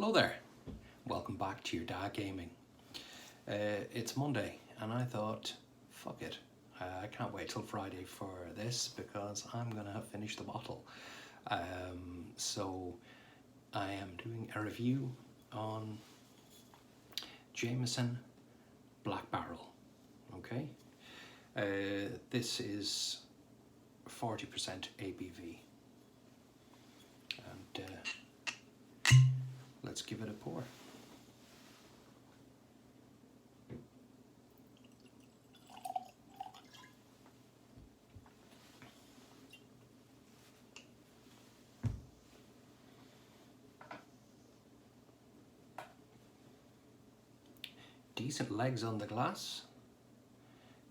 Hello there, welcome back to your dad gaming. It's Monday and I thought, fuck it, I can't wait till Friday for this because I'm gonna have finished the bottle. So I am doing a review on Jameson Black Barrel, okay? This is 40% ABV and let's give it a pour. Decent legs on the glass,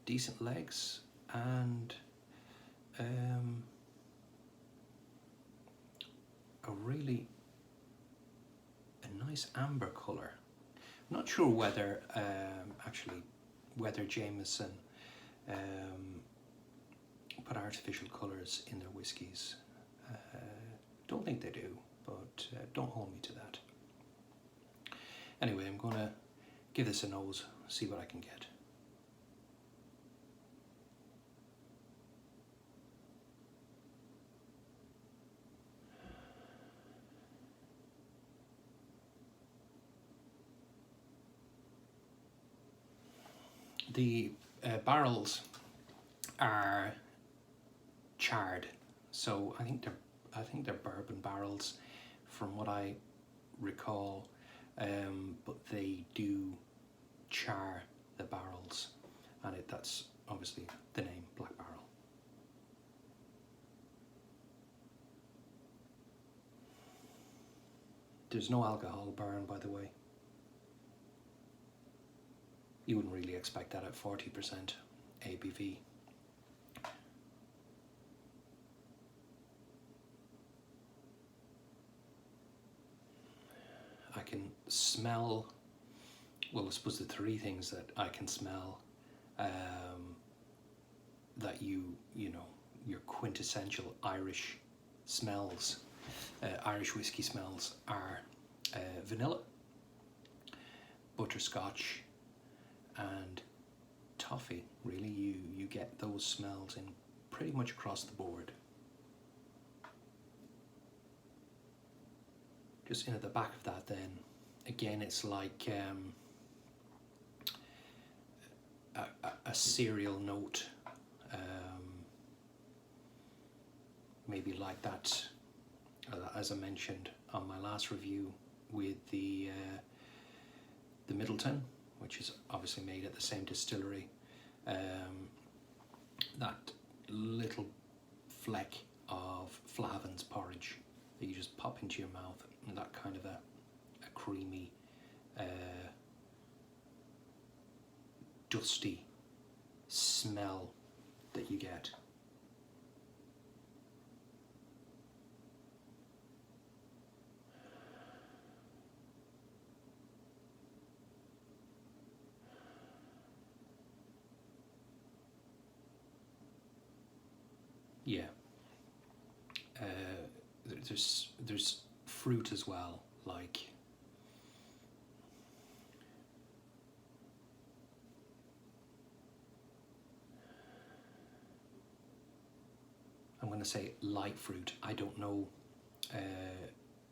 decent legs, and a nice amber colour. I'm not sure whether whether Jameson put artificial colours in their whiskies. Don't think they do, but don't hold me to that. Anyway, I'm going to give this a nose, see what I can get. The barrels are charred, so I think they're bourbon barrels, from what I recall, but they do char the barrels, and that's obviously the name Black Barrel. There's no alcohol burn, by the way. You wouldn't really expect that at 40% ABV. I can smell, well, I suppose the three things that I can smell that you know, your quintessential Irish smells, Irish whiskey smells are vanilla, butterscotch, and toffee. Really, you get those smells in pretty much across the board. Just in at the back of that, then again, it's like a cereal note, maybe like that, as I mentioned on my last review with the Middleton, which is obviously made at the same distillery. That little fleck of Flahavan's porridge that you just pop into your mouth, and that kind of a creamy, dusty smell that you get. Yeah, there's fruit as well, like I'm going to say light fruit. I don't know.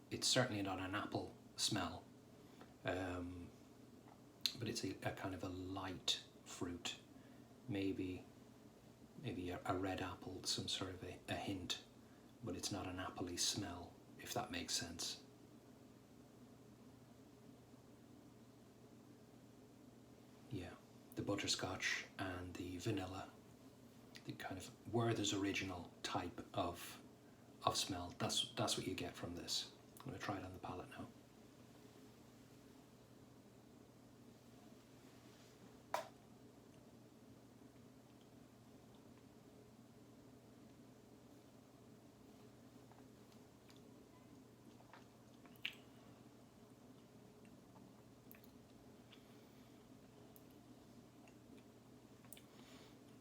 It's certainly not an apple smell, but it's a kind of a light fruit, maybe a red apple, some sort of a hint, but it's not an appley smell, if that makes sense. Yeah, the butterscotch and the vanilla, the kind of Werther's original type of smell. That's what you get from this. I'm going to try it on the palate now.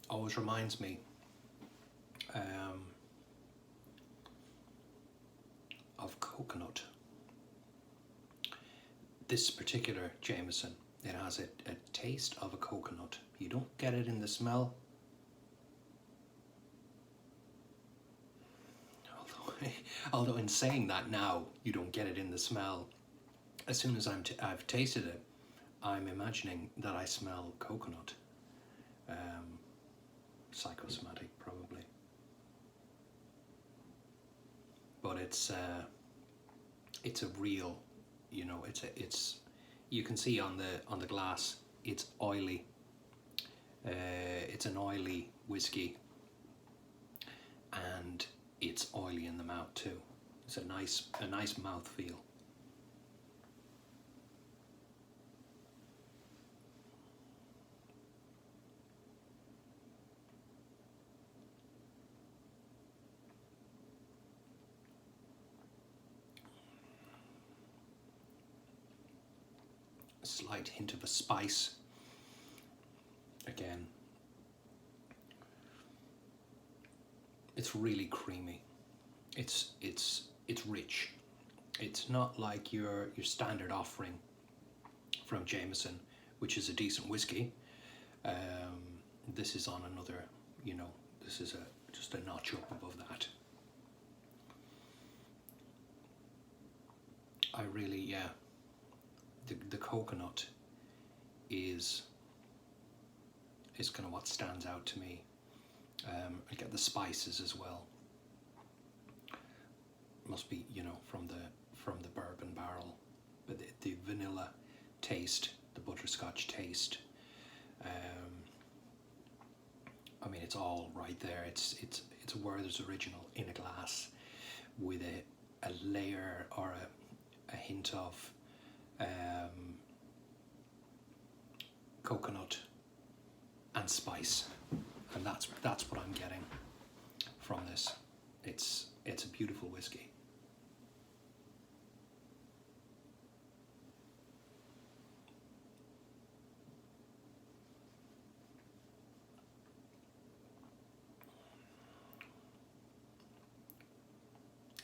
Always reminds me of coconut. this particular Jameson, it has a taste of a coconut. You don't get it in the smell. Although in saying that now, you don't get it in the smell. As soon as I've tasted it, I'm imagining that I smell coconut. Psychosomatic, probably. But it's a real, you know, it's you can see on the glass, it's oily. It's an oily whiskey, and it's oily in the mouth too. It's a nice mouth feel. A slight hint of a spice. Again, it's really creamy. It's rich. It's not like your standard offering from Jameson, which is a decent whiskey. This is on another, you know, this is just a notch up above that. I really, yeah, the coconut is kind of what stands out to me. I get the spices as well. Must be, you know, from the bourbon barrel, but the vanilla taste, the butterscotch taste. I mean, it's all right there. It's Werther's Original in a glass with a layer or a hint of coconut and spice, and that's what I'm getting from this. It's a beautiful whiskey.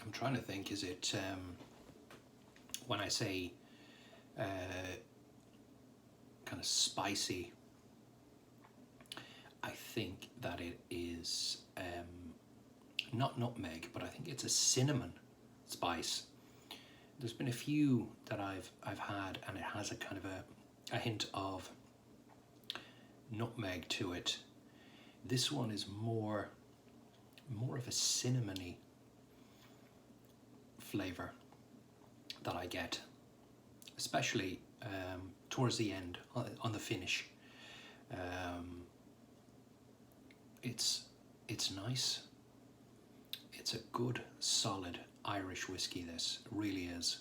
I'm trying to think, is it when I say kind of spicy, I think that it is not nutmeg, but I think it's a cinnamon spice. There's been a few that I've had, and it has a kind of a hint of nutmeg to it. This one is more of a cinnamony flavor that I get, especially towards the end on the finish. It's nice. It's a good, solid Irish whiskey. This really is.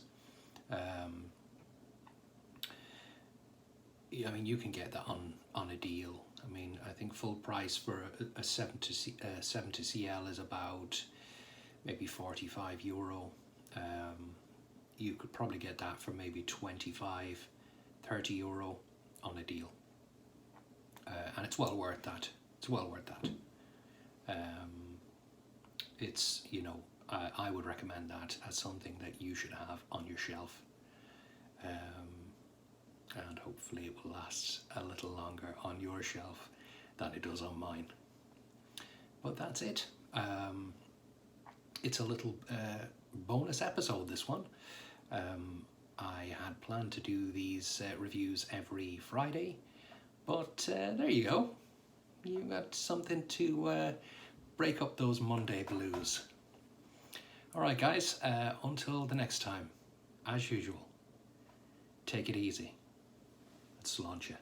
Yeah, I mean, you can get that on a deal. I mean, I think full price for a 70 CL is about maybe €45. You could probably get that for maybe 25, €30 on a deal, and it's well worth that. It's well worth that. It's, you know, I would recommend that as something that you should have on your shelf, and hopefully it will last a little longer on your shelf than it does on mine. But that's it. It's a little bonus episode, this one. I had planned to do these reviews every Friday, but there you go. You got something to break up those Monday blues. All right, guys, until the next time, as usual, take it easy. Let's launch it.